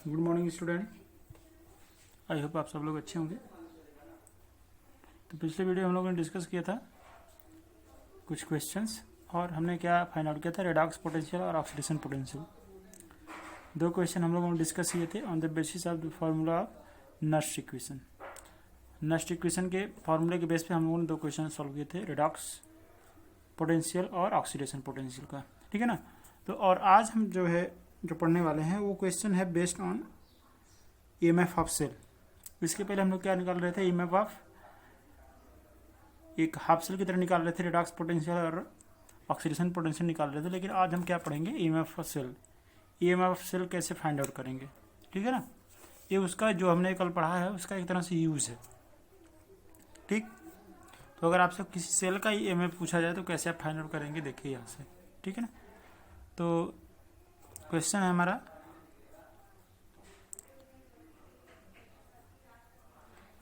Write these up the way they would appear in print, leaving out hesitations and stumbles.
Good morning student. I hope आप सब लोग अच्छे होंगे। तो पिछले वीडियो हम लोगों ने डिस्कस किया था कुछ क्वेश्चंस और हमने क्या फाइंड आउट किया था, रेडॉक्स पोटेंशियल और ऑक्सीडेशन पोटेंशियल। दो क्वेश्चन हम लोगों ने डिस्कस किए थे on the basis of the formula of Nernst equation. Nernst equation के फार्मूले के बेस पे हम लोगों ने दो क्वेश्चन सॉल्व किए थे, रेडॉक्स पोटेंशियल और ऑक्सीडेशन पोटेंशियल का, ठीक है ना। तो और आज हम जो पढ़ने वाले हैं वो क्वेश्चन है based on EMF of cell. इसके पहले हम लोग क्या निकाल रहे थे, ईएमएफ ऑफ एक हाफ सेल की तरह निकाल रहे थे, रेडॉक्स पोटेंशियल और ऑक्सीडेशन पोटेंशियल निकाल रहे थे। लेकिन आज हम क्या पढ़ेंगे, EMF of cell. EMF of cell कैसे फाइंड आउट करेंगे, ठीक है ना। ये उसका जो हमने कल पढ़ा है उसका एक तरह से यूज है, ठीक। तो अगर आपसे किसी सेल का ईएमएफ पूछा जाए तो कैसे आप फाइंड आउट करेंगे, देखिए यहाँ से, ठीक है ना। तो क्वेश्चन है हमारा,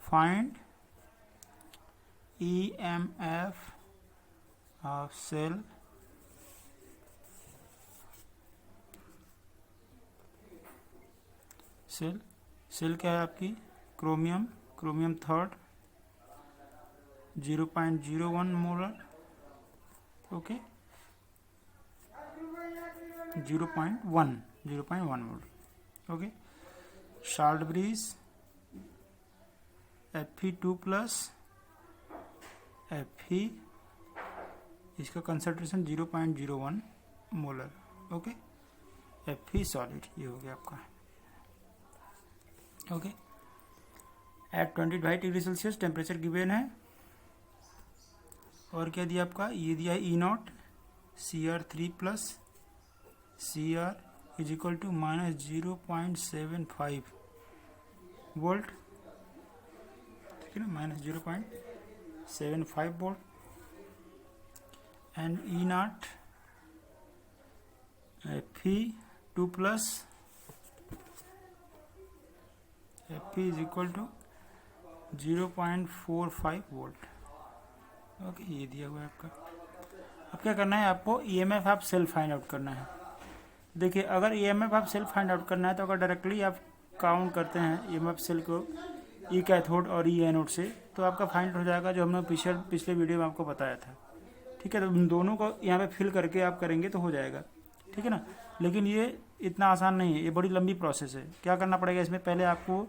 find EMF of cell cell क्या है आपकी, chromium third 0.01 molar, okay 0.1 molar, okay. Salt bridge Fe2+ Fe, इसका concentration 0.01 molar, okay. Fe solid, ये हो गया आपका, okay. At 25 degree Celsius temperature given है। और क्या दिया आपका, ये दिया है E0 Cr3+ Cr is equal to -0.75 volt, ठीक है ना, -0.75 volt. And E0 Fe2+ Fe is equal to 0.45 volt, okay. ये दिया हुआ है आपका। अब क्या करना है, आपको EMF of cell find out करना है। देखिए, अगर EMF of cell find out करना है तो अगर डायरेक्टली आप काउंट करते हैं ईएमएफ सेल को ई कैथोड और ई एनोड से, तो आपका फाइंड हो जाएगा जो हमने पिछले वीडियो में आपको बताया था, ठीक है। तो उन दोनों को यहाँ पे फिल करके आप करेंगे तो हो जाएगा, ठीक है ना। लेकिन ये इतना आसान नहीं है, ये बड़ी लंबी प्रोसेस है। क्या करना पड़ेगा इसमें, पहले आपको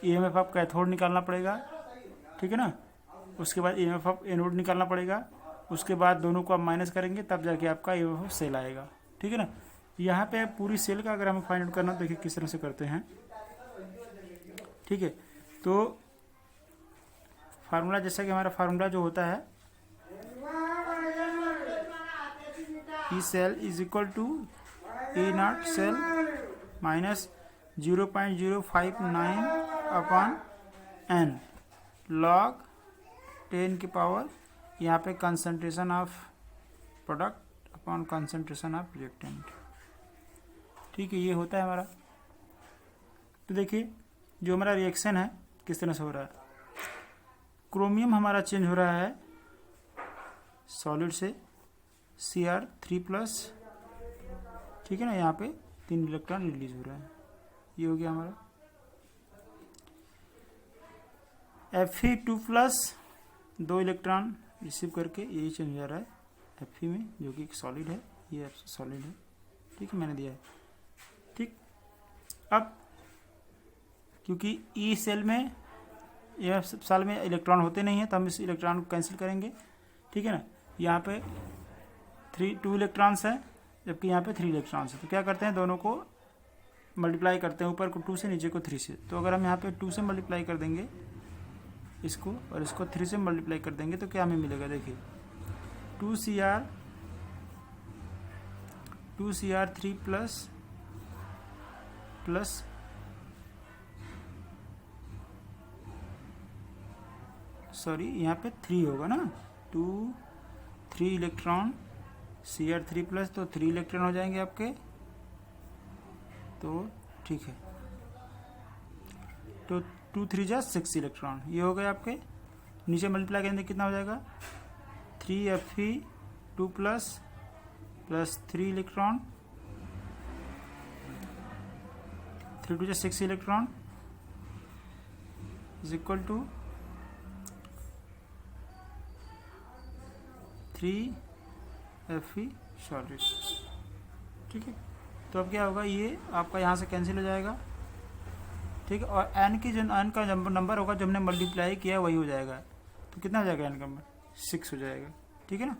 ईएमएफ ऑफ कैथोड निकालना पड़ेगा, ठीक है ना। उसके बाद ईएमएफ ऑफ एनोड निकालना पड़ेगा, उसके बाद दोनों को आप माइनस करेंगे तब जाके आपका ईएमएफ ऑफ सेल आएगा, ठीक है ना। यहाँ पे पूरी सेल का अगर हमें फाइंड आउट करना, देखिए किस तरह से करते हैं, ठीक है। तो फार्मूला, जैसा कि हमारा फार्मूला जो होता है, E cell is equal to E0 cell minus 0.059 upon n log 10 की पावर, यहाँ पे concentration of product upon concentration of reactant, ठीक है। ये होता है हमारा। तो देखिए जो हमारा रिएक्शन है किस तरह से हो रहा है, क्रोमियम हमारा चेंज हो रहा है सॉलिड से Cr3+, ठीक है ना। यहाँ पे 3 इलेक्ट्रॉन रिलीज हो रहा है, ये हो गया हमारा। Fe2+ 2 इलेक्ट्रॉन रिसीव करके ये चेंज हो जा रहा है Fe में, जो कि एक सॉलिड है, ये सॉलिड है, ठीक है, मैंने दिया है, ठीक। अब क्योंकि ई सेल में यह साल में इलेक्ट्रॉन होते नहीं है तो हम इस इलेक्ट्रॉन को कैंसिल करेंगे, ठीक है ना। यहाँ पे 2 इलेक्ट्रॉन्स है जबकि यहाँ पे 3 इलेक्ट्रॉन्स है। तो क्या करते हैं, दोनों को मल्टीप्लाई करते हैं, ऊपर को 2 से नीचे को 3 से। तो अगर हम यहाँ पे 2 से मल्टीप्लाई कर देंगे इसको और इसको 3 से मल्टीप्लाई कर देंगे तो क्या हमें मिलेगा, देखिए 2Cr3+ प्लस सॉरी यहाँ पे 3 होगा ना, 3 इलेक्ट्रॉन Cr3+, तो 3 इलेक्ट्रॉन हो जाएंगे आपके, तो ठीक है। तो 2 3 जा 6 इलेक्ट्रॉन, ये हो गए आपके। नीचे मल्टीप्लाई करेंगे कितना हो जाएगा, 3Fe2+ plus 3 electron 3 to 6 electron is equal to 3 Fe solid. ठीक है, तो अब क्या होगा, ये आपका यहाँ से कैंसिल हो जाएगा। ठीक है, और n की जो n का नंबर होगा जो हमने मल्टीप्लाई किया वही हो जाएगा। तो कितना हो जाएगा n का नंबर? 6 हो जाएगा। ठीक है ना,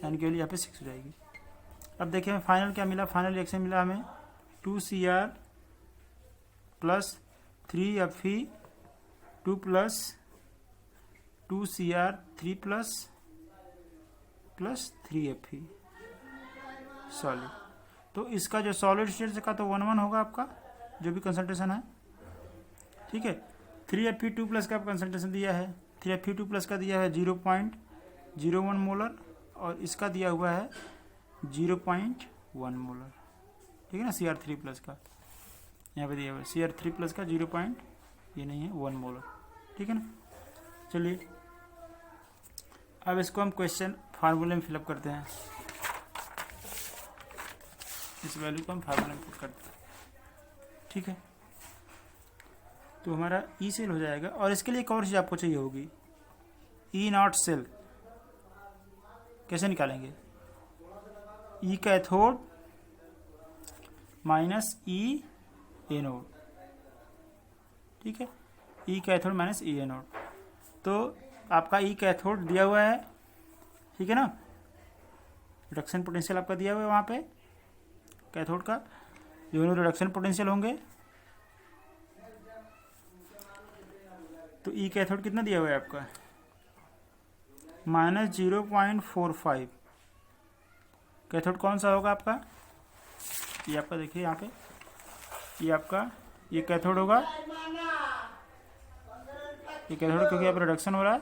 n की वैल्यू यहाँ पे 6 हो जाएगी। अब देखिए हमें फाइनल क्या मिला, फाइनल रिएक्शन मिला हमें 2Cr plus 3Fe 2 plus 2Cr 3 plus 3Fe solid. तो इसका जो सॉलिड स्टेट का तो 1 1 होगा आपका जो भी कंसंट्रेशन है। ठीक है, 3Fe2 प्लस का कंसंट्रेशन दिया है, 3Fe2 प्लस का दिया है 0.01 मोलर और इसका दिया हुआ है 0.1 मोलर। ठीक है ना, Cr3 प्लस का यहाँ पे दिया हुआ है Cr3 प्लस का 1 मोलर। ठीक है ना, चलिए अब इसको हम क्वेश्चन फार्मूले में फिलअप करते हैं। इस वैल्यू को हम फार्मूले में फिल करते हैं। ठीक है, तो हमारा ई सेल हो जाएगा। और इसके लिए एक और चीज़ आपको चाहिए होगी, ई नॉट सेल। कैसे निकालेंगे? E cathode minus E anode. ठीक है, E cathode minus E anode. तो आपका ई कैथोड दिया हुआ है, ठीक है ना, रिडक्शन पोटेंशियल आपका दिया हुआ है वहाँ पे कैथोड का, दोनों रिडक्शन पोटेंशियल होंगे। तो ई कैथोड कितना दिया हुआ है आपका? -0.45। कैथोड कौन सा होगा आपका? ये आपका देखिए यहाँ पे, ये कैथोड होगा। ये कैथोड क्योंकि यहाँ पर रिडक्शन हो रहा है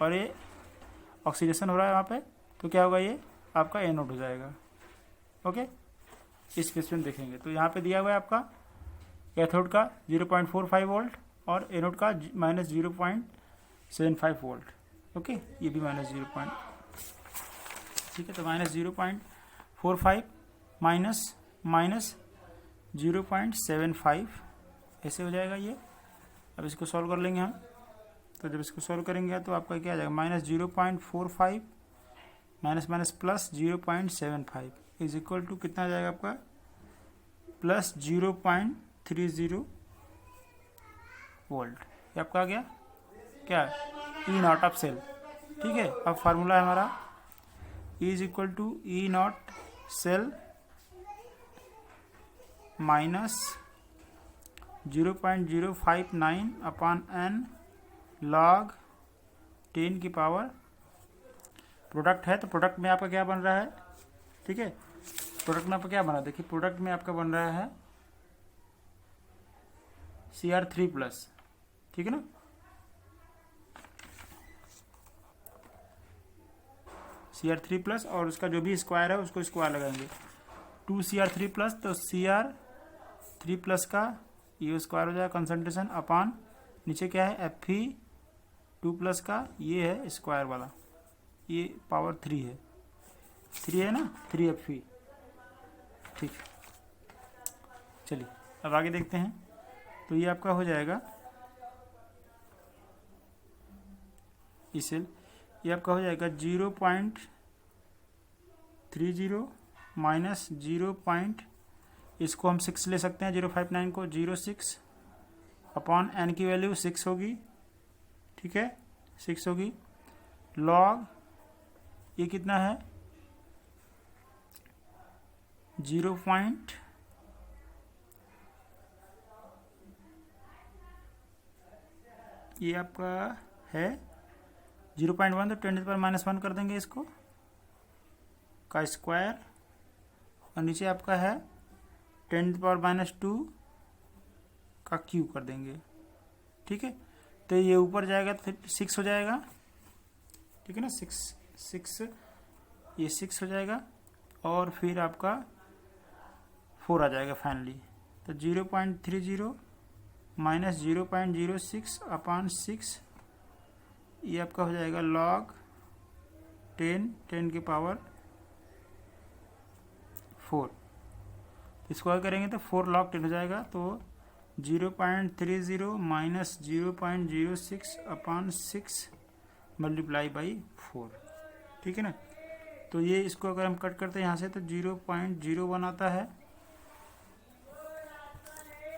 और ये ऑक्सीडेशन हो रहा है वहाँ पे, तो क्या होगा, ये आपका एनोड हो जाएगा। ओके, इस केस में देखेंगे तो यहाँ पे दिया हुआ है आपका कैथोड का 0.45 वोल्ट और एनोड का -0.75 वोल्ट। ओके, ये भी -0. ठीक है, तो -0.45 माइनस 0.75 ऐसे हो जाएगा ये। अब इसको सॉल्व कर लेंगे हम। तो जब इसको सॉल्व करेंगे तो आपका क्या आ जाएगा, -0.45 minus plus 0.75 is equal to कितना आ जाएगा आपका, प्लस 0.30 वोल्ट। ये आपका आ गया क्या, ई नॉट ऑफ सेल। ठीक है, अब फार्मूला है हमारा is equal to E not cell minus 0.059 upon n log 10 की पावर। प्रोडक्ट है तो प्रोडक्ट में आपका क्या बन रहा है? ठीक है, प्रोडक्ट में आपका क्या बन रहा है, देखिए प्रोडक्ट में आपका बन रहा है Cr3 प्लस। ठीक है ना, Cr3 प्लस और उसका जो भी स्क्वायर है उसको स्क्वायर लगाएंगे। 2Cr3 प्लस तो Cr3 प्लस का ये स्क्वायर हो जाएगा कंसंट्रेशन अपॉन नीचे क्या है Fe2 प्लस का ये है स्क्वायर वाला, ये पावर 3 है, 3 है ना, 3Fe। ठीक, चलिए अब आगे देखते हैं। तो ये आपका हो जाएगा इसे, ये आपका हो जाएगा 0.30 माइनस 0. इसको हम 6 ले सकते हैं, 059 को 0.6 अपॉन n की वैल्यू 6 होगी। ठीक है, 6 होगी लॉग ये कितना है 0. ये आपका है 0.1 तो 10⁻⁻1 कर देंगे इसको का स्क्वायर और नीचे आपका है 10⁻⁻2 का क्यूब कर देंगे। ठीक है, तो ये ऊपर जाएगा तो 6 हो जाएगा। ठीक है ना, 6 ये 6 हो जाएगा और फिर आपका 4 आ जाएगा फाइनली। तो 0.30 माइनस 0.06 अपॉन 6 ये आपका हो जाएगा लॉग 10 की पावर 4। इसको करेंगे तो 4 log 10 हो जाएगा। तो 0.30 माइनस 0.06 अपॉन 6 मल्टीप्लाई बाई 4, ठीक है ना। तो ये इसको अगर हम कट करते हैं यहाँ से तो 0.01 आता है,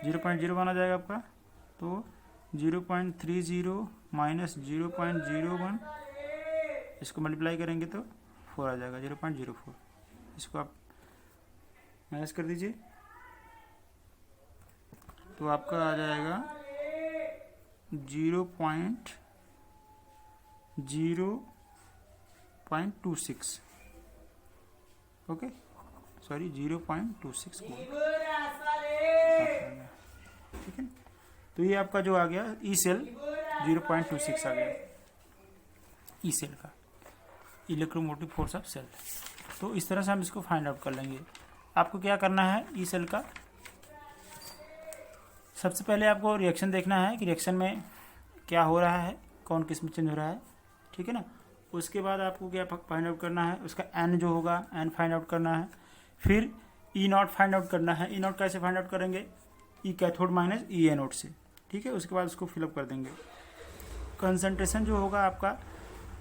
0.01 आ जाएगा आपका। तो 0.30 माइनस 0.01, इसको मल्टीप्लाई करेंगे तो 4 आ जाएगा, 0.04। इसको आप माइनस कर दीजिए तो आपका आ जाएगा 0.26, ओके, सॉरी 0.26, ठीक है। तो ये आपका जो आ गया ई सेल 0.26 आ गया, ई सेल का इलेक्ट्रोमोटिव फोर्स ऑफ सेल। तो इस तरह से हम इसको फाइंड आउट कर लेंगे। आपको क्या करना है, ई सेल का सबसे पहले आपको रिएक्शन देखना है कि रिएक्शन में क्या हो रहा है, कौन किस में चेंज हो रहा है, ठीक है ना। उसके बाद आपको क्या फाइंड आउट करना है, उसका एन जो होगा एन फाइंड आउट करना है। फिर ई नॉट फाइंड आउट करना है। ई नॉट कैसे फाइंड आउट करेंगे, ई कैथोड माइनस ई एनोड से, ठीक है। उसके बाद उसको फिलअप कर देंगे। कंसंट्रेशन जो होगा आपका,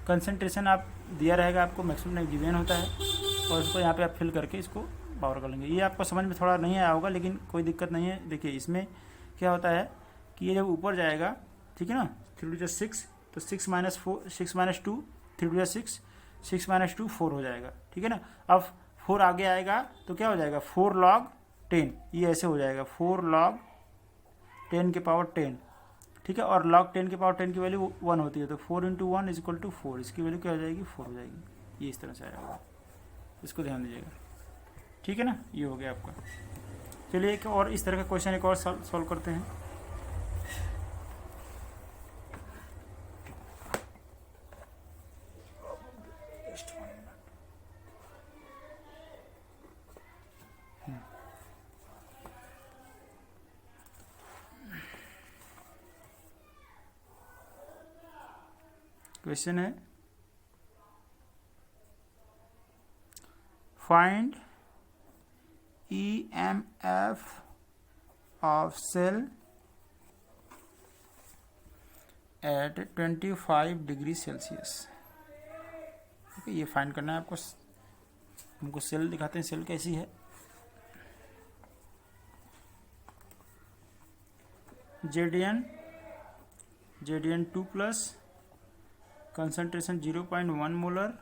कंसंट्रेशन आप दिया रहेगा आपको, मैक्सिमम गिवन होता है, और उसको यहाँ पे आप फिल करके इसको पावर कर लेंगे। ये आपको समझ में थोड़ा नहीं आया होगा, लेकिन कोई दिक्कत नहीं है। देखिए इसमें क्या होता है कि ये जब ऊपर जाएगा, ठीक है ना, 3 × 6 तो 6 - 4, 6 - 2, 3 × 6, 6 - 2 4 हो जाएगा, ठीक है ना। अब 4 आगे आएगा तो क्या हो जाएगा, 4 log 10, ये ऐसे हो जाएगा 4 log 10 के पावर 10, ठीक है। और log 10 के पावर 10 की वैल्यू 1 होती है, तो 4 × 1 = 4, इसकी वैल्यू क्या हो जाएगी, 4 हो जाएगी। ये इस तरह से आएगा, इसको ध्यान दीजिएगा, ठीक है ना। ये हो गया आपका। चलिए एक और इस तरह का क्वेश्चन एक और सॉल्व करते हैं। क्वेश्चन है, find EMF of cell at 25 degree Celsius, ठीक है। ये फाइंड करना है आपको। हमको सेल दिखाते हैं, सेल कैसी है। Zn2+, concentration 0.1 molar,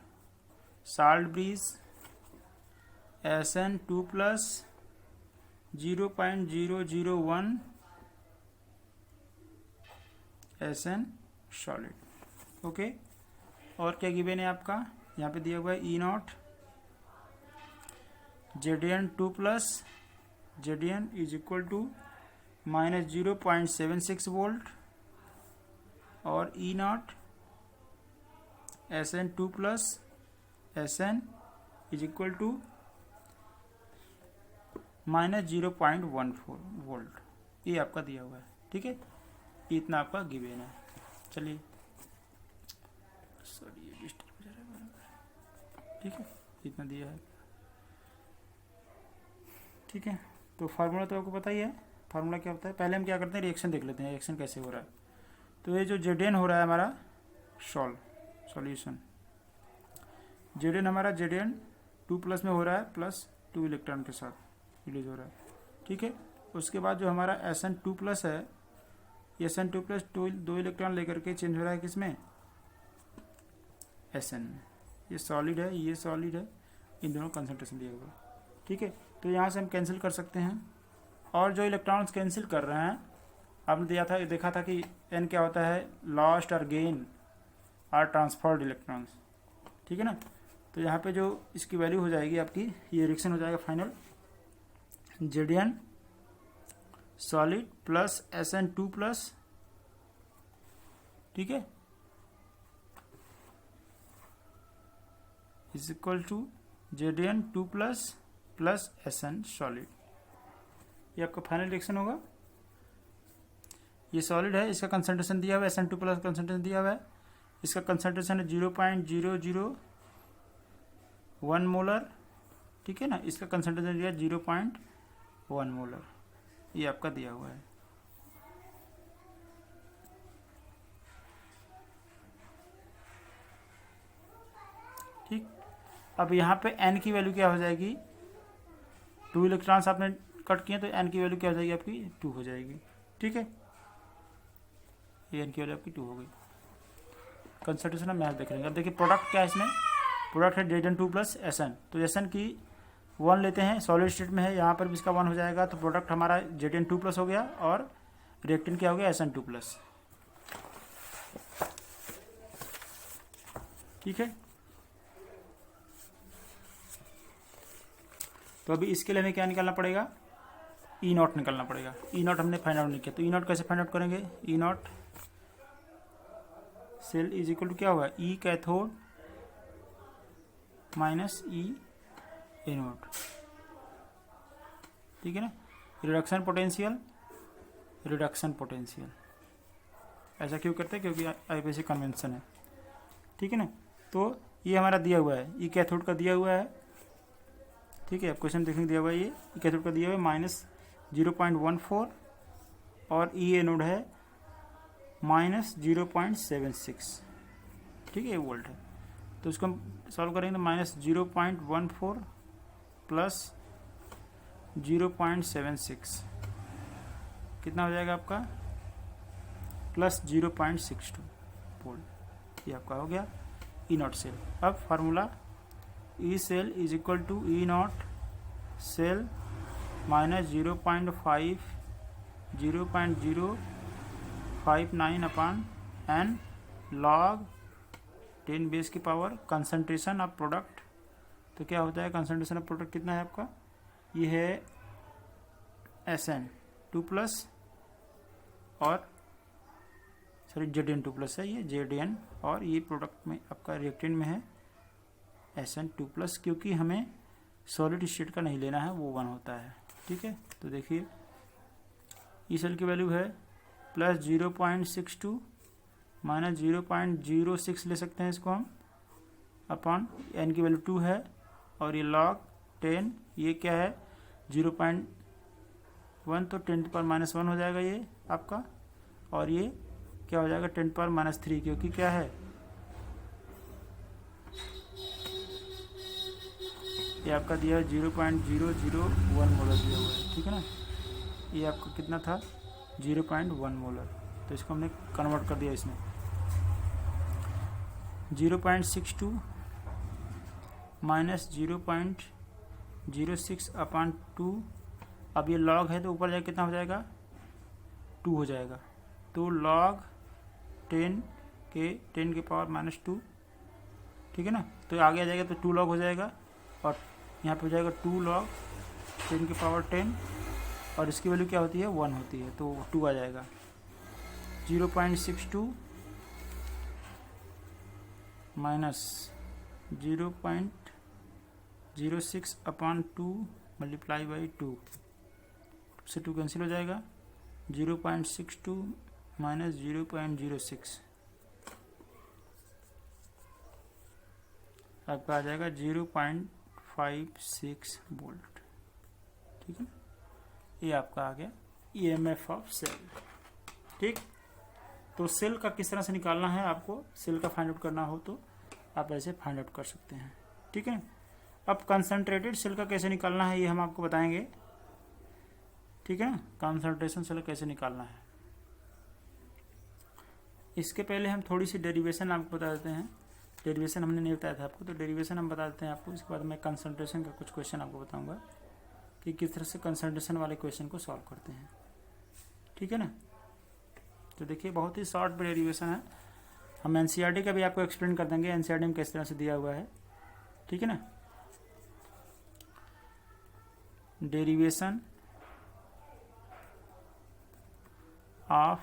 salt bridge, Sn2+, 0.001 Sn solid, okay. और क्या गिवन है आपका, यहाँ पे दिया हुआ है E not, Zn2+, Zn = -0.76 volt, और E not Sn2+, Sn = -0.14 volt. ये आपका दिया हुआ है, ठीक है। इतना आपका गिवन है। चलिए, सॉरी ये डिस्टर्ब हो जा रहा है, ठीक है। इतना दिया है, ठीक है। तो फार्मूला तो आपको पता ही है। फार्मूला क्या होता है, पहले हम क्या करते हैं, रिएक्शन देख लेते हैं, रिएक्शन कैसे हो रहा है। तो ये जो Zn हो रहा है हमारा सॉल्यूशन, Zn हमारा Zn2+ में हो रहा है, +2 इलेक्ट्रॉन के साथ रिलीज हो रहा है, ठीक है। उसके बाद जो हमारा Sn2+ है, Sn2+ 2 इलेक्ट्रॉन लेकर के चेंज हो रहा है किसमें, Sn में। ये सॉलिड है, ये सॉलिड है, इन दोनों कंसंट्रेशन दिया हुआ, ठीक है। तो यहाँ से हम कैंसिल कर सकते हैं। और जो इलेक्ट्रॉन्स कैंसिल कर रहे हैं, आपने देखा था कि n क्या होता है, लॉस्ट और गेन और ट्रांसफर्ड इलेक्ट्रॉन्स, ठीक है ना। तो यहाँ पे जो इसकी वैल्यू हो जाएगी आपकी, ये रिएक्शन हो जाएगा final, Zn solid plus Sn2+, ठीक है, is equal to Zn2+ plus Sn solid. ये आपका फाइनल रिएक्शन होगा। ये सॉलिड है, इसका कंसंट्रेशन दिया हुआ है, Sn2+ कंसंट्रेशन दिया हुआ है, इसका कंसंट्रेशन है 0.001 मोलर, ठीक है ना। इसका कंसंट्रेशन दिया 0.1 मोलर, ये आपका दिया हुआ है, ठीक। अब यहाँ पे n की वैल्यू क्या हो जाएगी, 2 इलेक्ट्रॉन्स आपने कट किए तो n की वैल्यू क्या हो जाएगी आपकी 2 हो जाएगी। ठीक है, ये n की वैल्यू आपकी 2 हो गई। कंसंट्रेशन हम यहाँ देख लेंगे। अब देखिए प्रोडक्ट क्या है इसमें, प्रोडक्ट है Zn2 प्लस Sn। तो Sn की 1 लेते हैं, सॉलिड स्टेट में है, यहाँ पर भी इसका 1 हो जाएगा। तो प्रोडक्ट हमारा Zn2 प्लस हो गया और रिएक्टेंट क्या हो गया Sn2 प्लस। ठीक है, तो अभी इसके लिए हमें क्या निकालना पड़ेगा, ई नॉट निकालना पड़ेगा। ई नॉट हमने फाइंड आउट नहीं किया, तो ई नॉट कैसे फाइंड आउट करेंगे, E not cell is equal to क्या होगा, E cathode minus E anode. ठीक है ना, रिडक्शन पोटेंशियल, रिडक्शन पोटेंशियल। ऐसा क्यों करते हैं, क्योंकि आईपीसी कन्वेंशन है। ठीक है ना, तो ये हमारा दिया हुआ है, ई कैथोड का दिया हुआ है। ठीक है, क्वेश्चन देखने दिया हुआ है, ये ई कैथोड का दिया हुआ है -0.14 और ई एनोड है -0.76। ठीक है, ये वोल्ट है। तो इसको हम सॉल्व करेंगे तो -0.14 प्लस 0.76 कितना हो जाएगा आपका, प्लस 0.62 वोल्ट। ये आपका हो गया ई नॉट सेल। अब formula E cell is equal to E not cell minus 0.59 upon n log 10 base की पावर कंसंट्रेशन ऑफ प्रोडक्ट। तो क्या होता है, कंसंट्रेशन ऑफ प्रोडक्ट कितना है आपका, ये है Sn2 प्लस और सॉरी Zn2 प्लस है, ये Zn, और ये प्रोडक्ट में आपका रिएक्टेंट में है Sn2 प्लस, क्योंकि हमें सॉलिड स्टेट का नहीं लेना है, वो 1 होता है। ठीक है, तो देखिए ई सेल की वैल्यू है प्लस 0.62 माइनस 0.06 ले सकते हैं इसको हम, अपॉन एन की वैल्यू 2 है और ये लॉग 10, ये क्या है 0.1, तो 10 पर -1 हो जाएगा ये आपका, और ये क्या हो जाएगा 10 पर -3, क्योंकि क्या है ये आपका दिया है 0.001 मोलर दिया हुआ है। ठीक है ना, ये आपका कितना था 0.1 मोलर, तो इसको हमने कन्वर्ट कर दिया इसमें 0.62 माइनस 0.06 अपान 2। अब ये लॉग है तो ऊपर जाके कितना हो जाएगा 2 हो जाएगा, तो लॉग 10 के पावर -2। ठीक है ना, तो आगे आ जाएगा तो 2 लॉग हो जाएगा और यहाँ पे हो जाएगा 2 लॉग 10 के पावर 10 और इसकी वैल्यू क्या होती है 1 होती है, तो 2 आ जाएगा 0.62 माइनस 0.06 अपान 2 मल्टीप्लाई बाई 2 से 2 कैंसिल हो जाएगा, 0.62 माइनस 0.06 आपका आ जाएगा 0.56 वोल्ट। ठीक है, ये आपका आ गया ईएमएफ ऑफ सेल। ठीक, तो सेल का किस तरह से निकालना है, आपको सेल का फाइंड आउट करना हो तो आप ऐसे फाइंड आउट कर सकते हैं। ठीक है, अब कंसंट्रेटेड सेल का कैसे निकालना है ये हम आपको बताएंगे। ठीक है ना, कंसंट्रेशन सेल कैसे निकालना है, इसके पहले हम थोड़ी सी डेरिवेशन आपको बता देते हैं। डेरिवेशन हमने नहीं बताया था आपको, तो डेरिवेशन हम बता देते हैं आपको। इसके बाद मैं कंसंट्रेशन का कुछ क्वेश्चन आपको बताऊंगा कि किस तरह से कंसंट्रेशन वाले क्वेश्चन को सॉल्व करते हैं। ठीक है ना, तो देखिए बहुत ही शॉर्ट डेरिवेशन है, हम एनसीईआरटी का भी आपको एक्सप्लेन कर देंगे, एनसीईआरटी में किस तरह से दिया हुआ है। ठीक है ना, डेरिवेशन ऑफ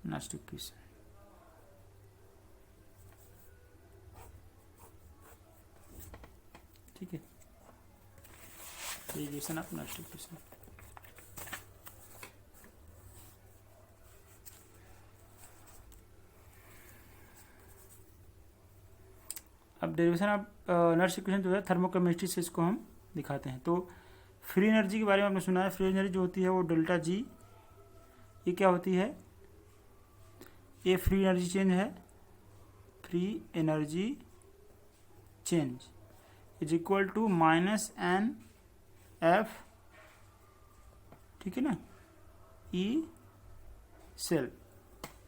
नेक्स्ट क्वेश्चन। ठीक है, डेरिवेशन ऑफ नेक्स्ट क्वेश्चन। अब डेरिवेशन ऑफ नेक्स्ट क्वेश्चन जो है थर्मोकेमिस्ट्री से इसको हम दिखाते हैं। तो फ्री एनर्जी के बारे में आपने सुना है, फ्री एनर्जी जो होती है वो डेल्टा जी, ये क्या होती है, ये फ्री एनर्जी चेंज है, free energy change is equal to minus n F, ठीक है ना, ई सेल,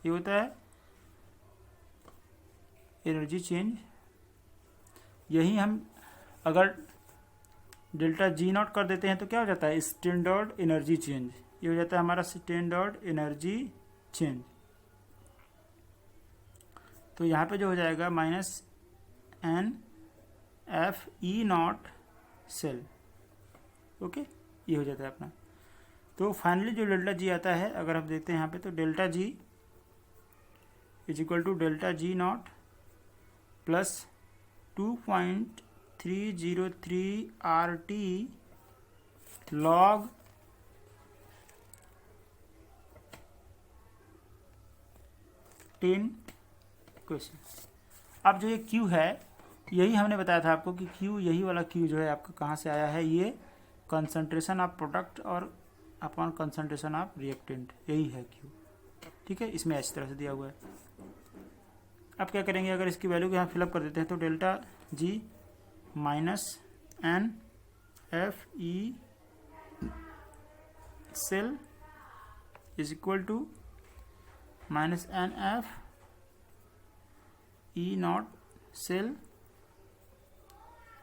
ये होता है एनर्जी चेंज। यही हम अगर डेल्टा जी नॉट कर देते हैं तो क्या हो जाता है, स्टैंडर्ड एनर्जी चेंज, ये हो जाता है हमारा स्टैंडर्ड एनर्जी चेंज। तो यहाँ पे जो हो जाएगा minus n F E not cell, okay, ये हो जाता है अपना। तो फाइनली जो डेल्टा जी आता है, अगर आप देखते हैं यहाँ पे, तो delta G is equal to delta G not plus 2.303 RT log ten question. अब जो ये Q है, यही हमने बताया था आपको कि Q, यही वाला Q जो है आपका कहाँ से आया है, ये कंसंट्रेशन ऑफ प्रोडक्ट और अपॉन कंसंट्रेशन ऑफ रिएक्टेंट, यही है Q, ठीक है। इसमें इस तरह से दिया हुआ है। अब क्या करेंगे, अगर इसकी वैल्यू को यहाँ फिलअप कर देते हैं तो delta G minus n F E cell is equal to minus n F E not cell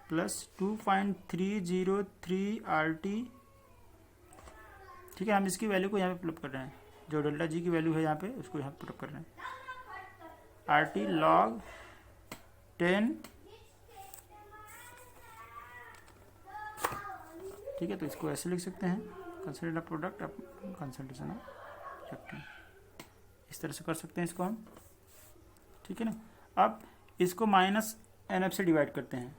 plus 2.303 RT, ठीक है। हम इसकी वैल्यू को यहाँ पे पुटअप कर रहे हैं, जो डेल्टा जी की वैल्यू है यहाँ पे उसको यहाँ पे पुटअप कर रहे हैं, RT log 10, ठीक है। तो इसको ऐसे लिख सकते हैं, concentration of product concentration of reactant, इस तरह से कर सकते हैं इसको हम, ठीक है ना। अब इसको माइनस एन एफ से डिवाइड करते हैं,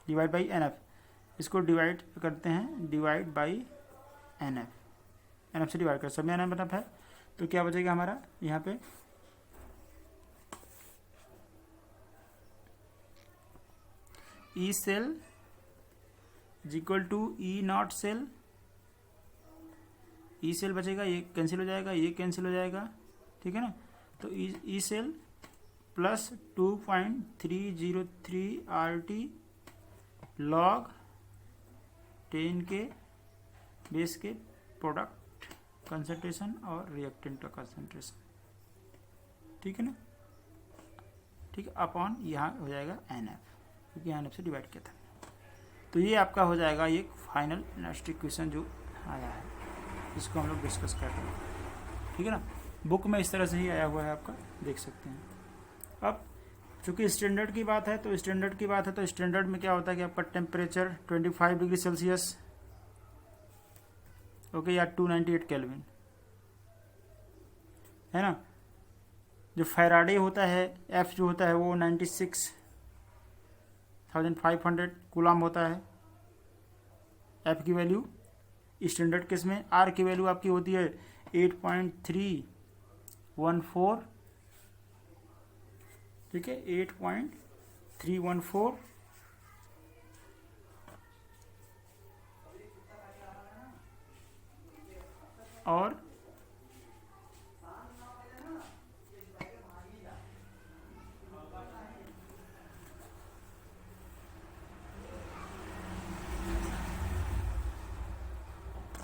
डिवाइड बाई एन एफ, इसको डिवाइड करते हैं, divide by n F, n F से डिवाइड कर, सब में एन एफ है, तो क्या बचेगा हमारा यहाँ पे, E cell is equal to E not cell, E cell बचेगा, ये कैंसिल हो जाएगा, ये कैंसिल हो जाएगा, ठीक है ना। तो E cell plus 2.303 RT log 10 के बेस के प्रोडक्ट कंसंट्रेशन और रिएक्टेंट का कंसंट्रेशन, ठीक है ना, ठीक है, अपॉन यहाँ हो जाएगा एन एफ, क्योंकि एन एफ से डिवाइड किया था। तो ये आपका हो जाएगा एक फाइनल इलास्टिक क्वेश्चन जो आया है, इसको हम लोग डिस्कस कर रहे हैं, ठीक है ना। बुक में इस तरह से ही आया हुआ है, आपका देख सकते हैं। अब चूँकि स्टैंडर्ड की बात है, तो स्टैंडर्ड की बात है तो स्टैंडर्ड में क्या होता है कि आपका टेम्परेचर 25 डिग्री सेल्सियस, ओके, या 298 केल्विन, है ना। जो फैराडे होता है, एफ जो होता है वो 96,500 कूलम होता है, एफ की वैल्यू। स्टैंडर्ड केस में आर की वैल्यू आपकी होती है 8.314, ठीक है, 8.314, और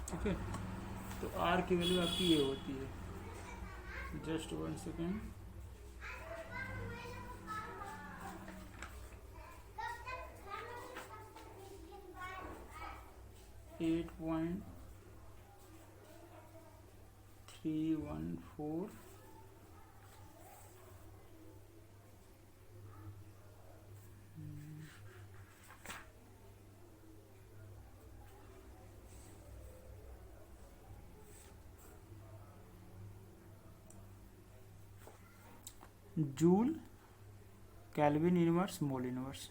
ठीक है, तो आर की वैल्यू आपकी ये होती है, just 1 second, eight point 314 joule kelvin inverse mole inverse,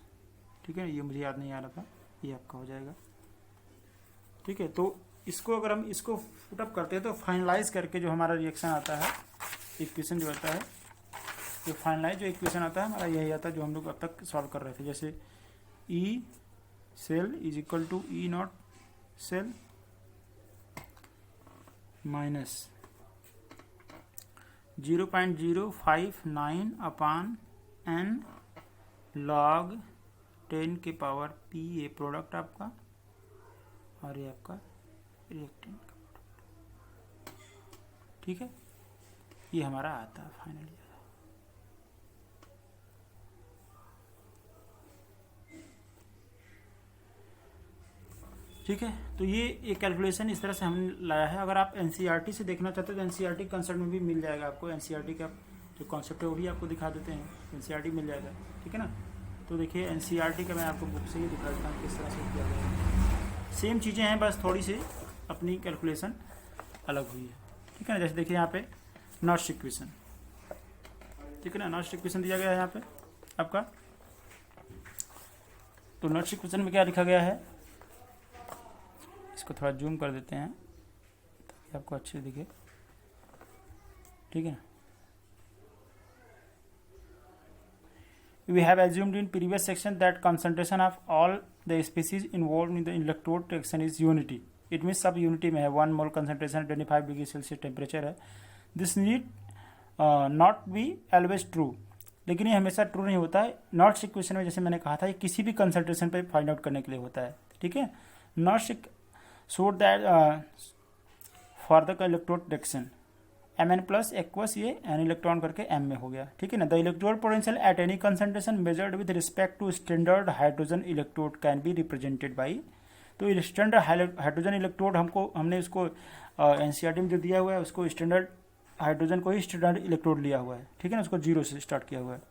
ठीक है। ये मुझे याद नहीं आ रहा था, ये आपका हो जाएगा, ठीक है। तो इसको अगर हम इसको पुटअप करते हैं तो फाइनलाइज करके जो हमारा रिएक्शन आता है, इक्वेशन जो आता है, जो फाइनलाइज जो इक्वेशन आता है हमारा यही आता है जो हम लोग अब तक सॉल्व कर रहे थे। जैसे E cell is equal to E not cell minus 0.059 upon n log 10 के पावर p, ये प्रोडक्ट आपका, और ये आपका रिएक्टेंट का प्रोडक्ट। ठीक है, ये हमारा आता है फाइनली। ठीक है, तो ये एक कैलकुलेशन इस तरह से हमने लाया है। अगर आप एनसीईआरटी से देखना चाहते हो तो एनसीईआरटी कंसेप्ट में भी मिल जाएगा आपको। एनसीईआरटी का जो कॉन्सेप्ट है वो भी आपको दिखा देते हैं, एनसीईआरटी मिल जाएगा। ठीक है ना, तो देखिए एनसीईआरटी का मैं आपको बुक से ही दिखा देता हूँ किस तरह से किया गया है। सेम चीज़ें हैं, बस थोड़ी सी अपनी कैलकुलेशन अलग हुई है। ठीक है ना, जैसे देखिए यहाँ पे नॉट इक्वेशन, ठीक है ना, नॉट इक्वेशन दिया गया है यहाँ पे आपका। तो नॉट इक्वेशन में क्या लिखा गया है, इसको थोड़ा जूम कर देते हैं ताकि आपको अच्छे दिखे। ठीक है, we have assumed in previous section that concentration of all the species involved in the electrode reaction is unity. It means सब unity में है, 1 मोल concentration 25 डिग्री सेल्सियस टेम्परेचर है। This need not be always true, लेकिन ये हमेशा true नहीं होता है। नॉट इक्वेशन में जैसे मैंने कहा था, ये किसी भी कंसंट्रेशन पे फाइंड आउट करने के लिए होता है। ठीक है, not show that for the electrode reaction Mn plus aqueous, ये एन इलेक्ट्रॉन करके M में हो गया। ठीक है ना, the electrode potential at any concentration measured with respect to standard hydrogen electrode can be represented by. तो स्टैंडर्ड हाइड्रोजन इलेक्ट्रोड हमने उसको एनसीईआरटी में जो दिया हुआ है उसको स्टैंडर्ड हाइड्रोजन को ही स्टैंडर्ड इलेक्ट्रोड लिया हुआ है। ठीक है ना, उसको 0 से स्टार्ट किया हुआ है।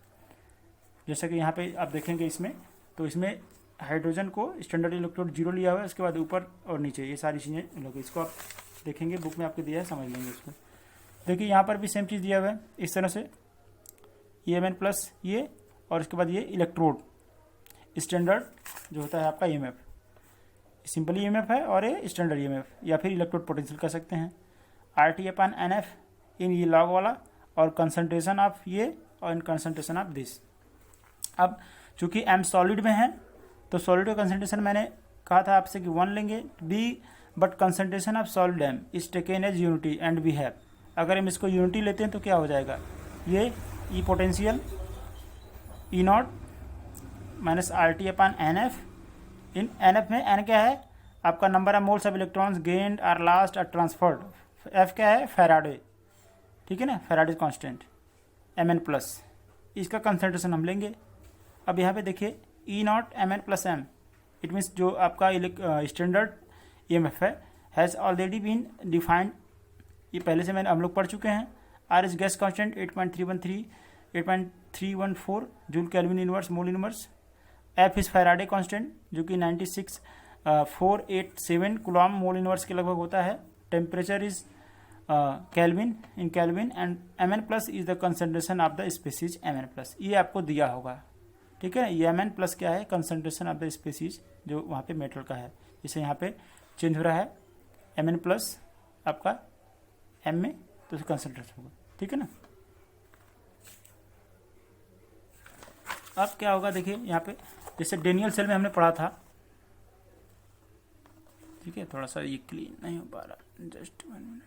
जैसा कि यहाँ पे आप देखेंगे इसमें, तो इसमें हाइड्रोजन को स्टैंडर्ड इलेक्ट्रोड 0 लिया हुआ है, उसके बाद ऊपर और नीचे ये सारी चीज़ें लोग, इसको आप देखेंगे बुक में आपको दिया है, समझ लेंगे इसमें। देखिए यहाँ पर भी सेम चीज़ दिया हुआ है इस तरह से, Mn प्लस ये, और इसके बाद ये इलेक्ट्रोड स्टैंडर्ड जो होता है आपका EMF, सिंपल EMF है और ये स्टैंडर्ड EMF या फिर इलेक्ट्रोड पोटेंशियल कह सकते हैं। RT/NF इन ये लॉग वाला, और कंसंट्रेशन ऑफ ये और इन कंसंट्रेशन ऑफ दिस। अब चूंकि M सॉलिड में है तो सॉलिड का कंसंट्रेशन मैंने कहा था आपसे कि 1 लेंगे, but concentration of solid M is taken as unity and we have. अगर हम इसको यूनिटी लेते हैं तो क्या हो जाएगा, ये E potential E0 minus RT/NF। इन NF में N क्या है आपका, number of moles of electrons gained or lost or transferred. F क्या है, फैराडे। ठीक है ना, फैराडे कांस्टेंट। Mn प्लस, इसका कंसंट्रेशन हम लेंगे। अब यहाँ पे देखिए E0 Mn plus M, it means जो आपका स्टैंडर्ड EMF है हैज़ ऑलरेडी बीन डिफाइंड, ये पहले से हम लोग पढ़ चुके हैं। R is gas constant 8.314 joule kelvin inverse mole inverse. F is Faraday constant जो कि 96,487 कूलॉम मोल इनवर्स के लगभग होता है। Temperature is kelvin in kelvin, and Mn plus is the concentration of the species Mn plus, ये आपको दिया होगा। ठीक है, ये Mn प्लस क्या है, कंसंट्रेशन ऑफ द स्पीसीज जो वहाँ पे मेटल का है, जैसे यहाँ पे चेंज हो रहा है Mn प्लस आपका M में, तो कंसंट्रेशन होगा। ठीक है ना, अब क्या होगा देखिए यहाँ पे, जैसे डेनियल सेल में हमने पढ़ा था। ठीक है, थोड़ा सा ये क्लीन नहीं हो पा रहा, जस्ट 1 मिनट।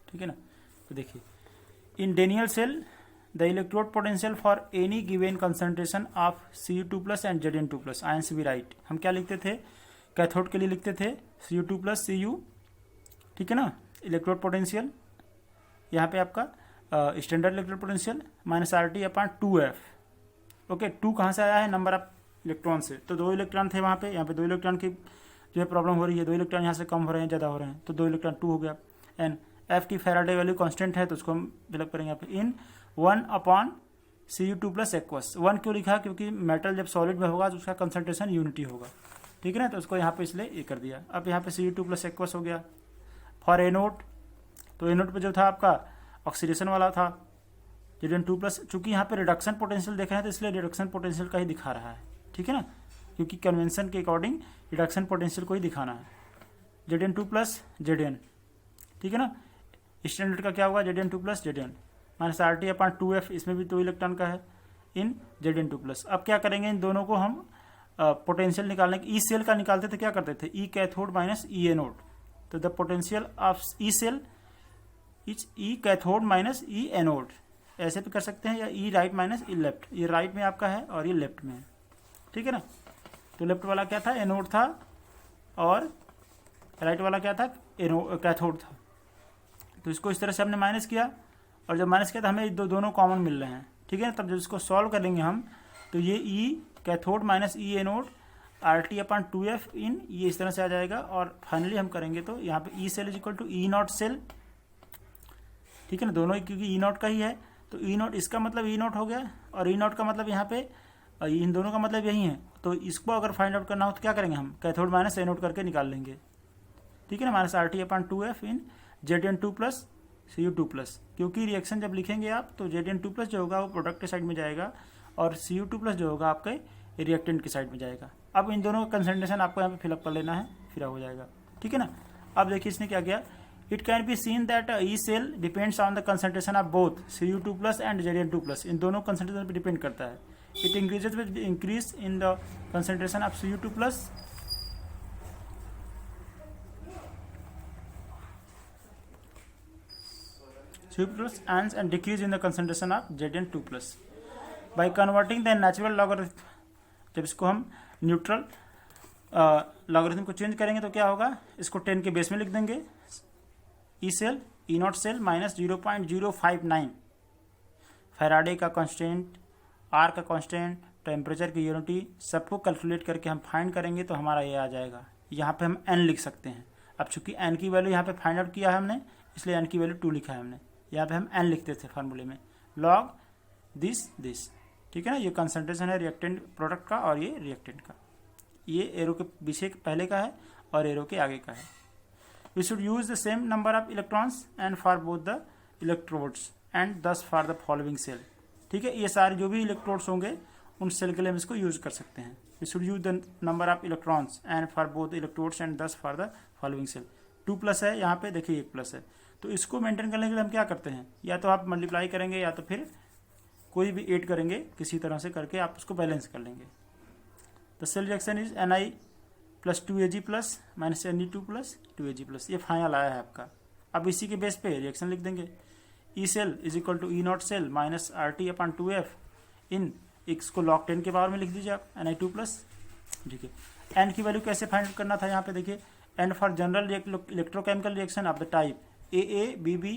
ठीक है ना, तो देखिए in Daniell cell the electrode potential for any given concentration of Cu2 plus and Zn2 plus, answer भी राइट। हम क्या लिखते थे, कैथोड के लिए लिखते थे Cu2 प्लस Cu। ठीक है ना, इलेक्ट्रोड पोटेंशियल यहाँ पे आपका standard electrode potential minus RT/2F। Okay, 2 कहाँ से आया है, नंबर ऑफ इलेक्ट्रॉन से, तो 2 इलेक्ट्रॉन थे वहाँ पे, यहाँ पे 2 इलेक्ट्रॉन की जो है प्रॉब्लम हो रही है, 2 इलेक्ट्रॉन यहाँ से कम हो रहे हैं, ज़्यादा हो रहे हैं, तो 2 इलेक्ट्रॉन 2 हो गया। एंड F की फैराडे वैल्यू कांस्टेंट है, तो उसको हम फिलअप करेंगे यहाँ पे इन 1/Cu2 प्लस एक्वस। 1 क्यों लिखा, क्योंकि मेटल जब सॉलिड में होगा तो उसका कंसंट्रेशन यूनिटी होगा। ठीक है ना, तो उसको यहाँ पे इसलिए ये कर दिया। अब यहाँ पे Cu2 प्लस एक्वस हो गया। फॉर एनोड, तो एनोड पे जो था आपका ऑक्सीडेशन वाला था Zn2 प्लस, चूंकि यहाँ पे रिडक्शन पोटेंशियल देखा है तो इसलिए रिडक्शन पोटेंशियल का ही दिखा रहा है। ठीक है ना, क्योंकि कन्वेंशन के अकॉर्डिंग रिडक्शन पोटेंशियल को ही दिखाना है। Zn2 प्लस Zn, ठीक है ना, स्टैंडर्ड का क्या होगा, Zn2 plus Zn minus RT/2F, इसमें भी 2 इलेक्ट्रॉन का है इन Zn2 प्लस। अब क्या करेंगे, इन दोनों को हम पोटेंशियल निकालने ई सेल का निकालते थे क्या करते थे, E cathode minus E anode, तो the potential of E cell is E cathode minus E anode, ऐसे भी कर सकते हैं, या E right minus E left, ये राइट में आपका है और ये लेफ्ट में है, ठीक है ना। तो लेफ्ट वाला क्या था, एनोड था, और राइट वाला क्या था, कैथोड था। तो इसको इस तरह से हमने माइनस किया, और जब माइनस किया तो हमें दोनों कॉमन मिल रहे हैं, ठीक है। तब जब इसको सॉल्व करेंगे हम, तो ये ई cathode minus E anode RT/2F इन, ये इस तरह से आ जाएगा, और फाइनली हम करेंगे तो यहाँ पे E cell is equal to E not cell, ठीक है ना, दोनों ही क्योंकि ई नॉट का ही है, तो ई नॉट इसका मतलब ई नॉट हो गया, और ई नॉट का मतलब यहाँ पे इन दोनों का मतलब यही है। तो इसको अगर फाइंड आउट करना हो तो क्या करेंगे हम, कैथोड माइनस एनोड करके निकाल लेंगे, ठीक है ना, माइनस RT/2F इन Zn2 प्लस Cu2 प्लस, क्योंकि रिएक्शन जब लिखेंगे आप तो Zn2 प्लस जो होगा वो प्रोडक्ट के साइड में जाएगा, और Cu2 प्लस जो होगा आपके रिएक्टेंट की साइड में जाएगा। अब इन दोनों का कंसंट्रेशन आपको यहाँ पे फिलअप कर लेना है, फिर हो जाएगा, ठीक है ना। अब देखिए इसने क्या किया, it can be seen that E cell depends on the concentration of both Cu2 plus and Zn2 plus, इन दोनों कंसंट्रेशन पर डिपेंड करता है। It increases with increase in the concentration of Cu2 plus and decrease in the concentration of Zn2 plus by converting the natural logarithm। जब इसको हम neutral logarithm को change करेंगे तो क्या होगा, इसको 10 के बेस में लिख देंगे, E cell E not cell minus 0.059, Faraday का कांस्टेंट, आर का कांस्टेंट, टेम्परेचर की यूनिटी, सबको कैलकुलेट करके हम फाइंड करेंगे तो हमारा ये आ जाएगा। यहाँ पे हम n लिख सकते हैं, अब चूंकि n की वैल्यू यहाँ पे फाइंड आउट किया है हमने, इसलिए n की वैल्यू 2 लिखा है हमने, यहाँ पे हम n लिखते थे फार्मूले में, लॉग दिस, ठीक है ना। ये कंसंट्रेशन है रिएक्टेंट प्रोडक्ट का, और ये रिएक्टेंट का, ये एरो के पीछे पहले का है और एरो के आगे का है। We should use the same number of electrons and for both the electrodes and thus for the following cell, ठीक है। ये सारे जो भी इलेक्ट्रोड्स होंगे उन सेल के लिए हम इसको यूज कर सकते हैं। We should use the number of electrons and for both electrodes and thus for the following cell. 2 plus है यहाँ पे, देखिए 1 प्लस है, तो इसको मेंटेन करने के लिए हम क्या करते हैं, या तो आप मल्टीप्लाई करेंगे या तो फिर कोई भी ऐड करेंगे, किसी तरह से करके आप उसको बैलेंस कर लेंगे। The cell reaction is Ni plus 2Ag plus minus Ne2 plus 2Ag plus, ये फाइनल आया है आपका। अब इसी के बेस पे रिएक्शन लिख देंगे, E cell is equal to E not cell minus RT/2F in, इसको log 10 के पावर में लिख दीजिए आप, Ni2 प्लस, ठीक है। एन की वैल्यू कैसे फाइंड करना था यहाँ पे देखिए, and for general electrochemical reaction of the type AA/BB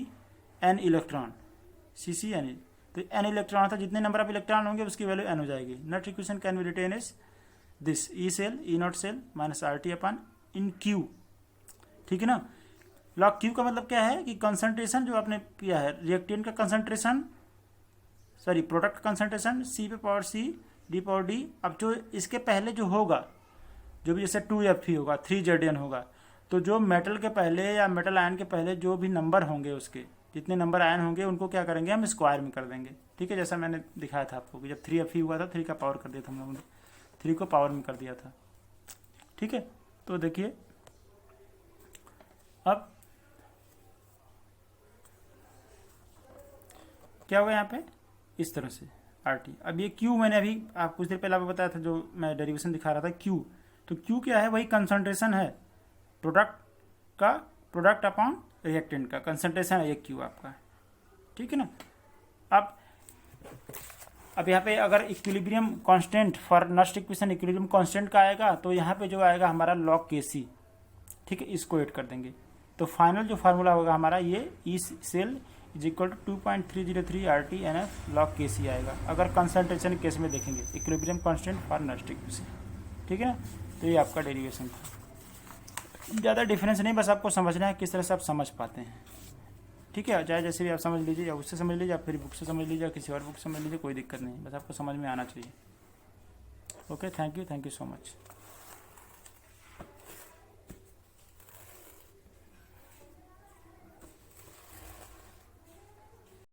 n electron, CC/N, तो n इलेक्ट्रॉन था, जितने नंबर ऑफ इलेक्ट्रॉन होंगे उसकी वैल्यू n हो जाएगी। नट equation can be written as this, E cell E not cell minus RT/Q, ठीक है ना। लॉग Q का मतलब क्या है कि कंसंट्रेशन जो आपने किया है रिएक्टेंट का concentration, sorry product concentration C पे power C D power D। अब जो इसके पहले जो होगा, जो भी जैसे 2Fe होगा, 3Zn होगा, तो जो मेटल के पहले या मेटल आयन के पहले जो भी नंबर होंगे, उसके जितने नंबर आयन होंगे उनको क्या करेंगे हम स्क्वायर में कर देंगे, ठीक है। जैसा मैंने दिखाया था आपको कि जब 3Fe हुआ था 3 का पावर कर दिया था हम लोगों ने, 3 को पावर में कर दिया था, ठीक है। तो देखिए अब क्या होगा यहाँ पे, इस तरह से RT। अब ये Q मैंने अभी आप कुछ देर पहले आपको बताया था, जो मैं डेरिवेशन दिखा रहा था Q, तो Q क्या है, वही कंसंट्रेशन है प्रोडक्ट का, प्रोडक्ट अपॉन रिएक्टेंट का कंसंट्रेशन है ये Q आपका, ठीक है ना। अब यहाँ पे अगर equilibrium constant for Nernst equation equilibrium constant का आएगा, तो यहाँ पे जो आएगा हमारा log Kc, ठीक है, इसको ऐड कर देंगे, तो फाइनल जो फार्मूला होगा हमारा ये E cell is equal to 2.303 RT/NF log Kc आएगा, अगर कंसंट्रेशन केस में देखेंगे, equilibrium constant for Nernst equation, ठीक है ना। तो ये आपका डेरिवेशन था, ज़्यादा डिफरेंस नहीं, बस आपको समझना है किस तरह से आप समझ पाते हैं, ठीक है। चाहे जैसे भी आप समझ लीजिए, या उससे समझ लीजिए, या फिर बुक से समझ लीजिए, या किसी और बुक से समझ लीजिए, कोई दिक्कत नहीं, बस आपको समझ में आना चाहिए। Okay, thank you so much.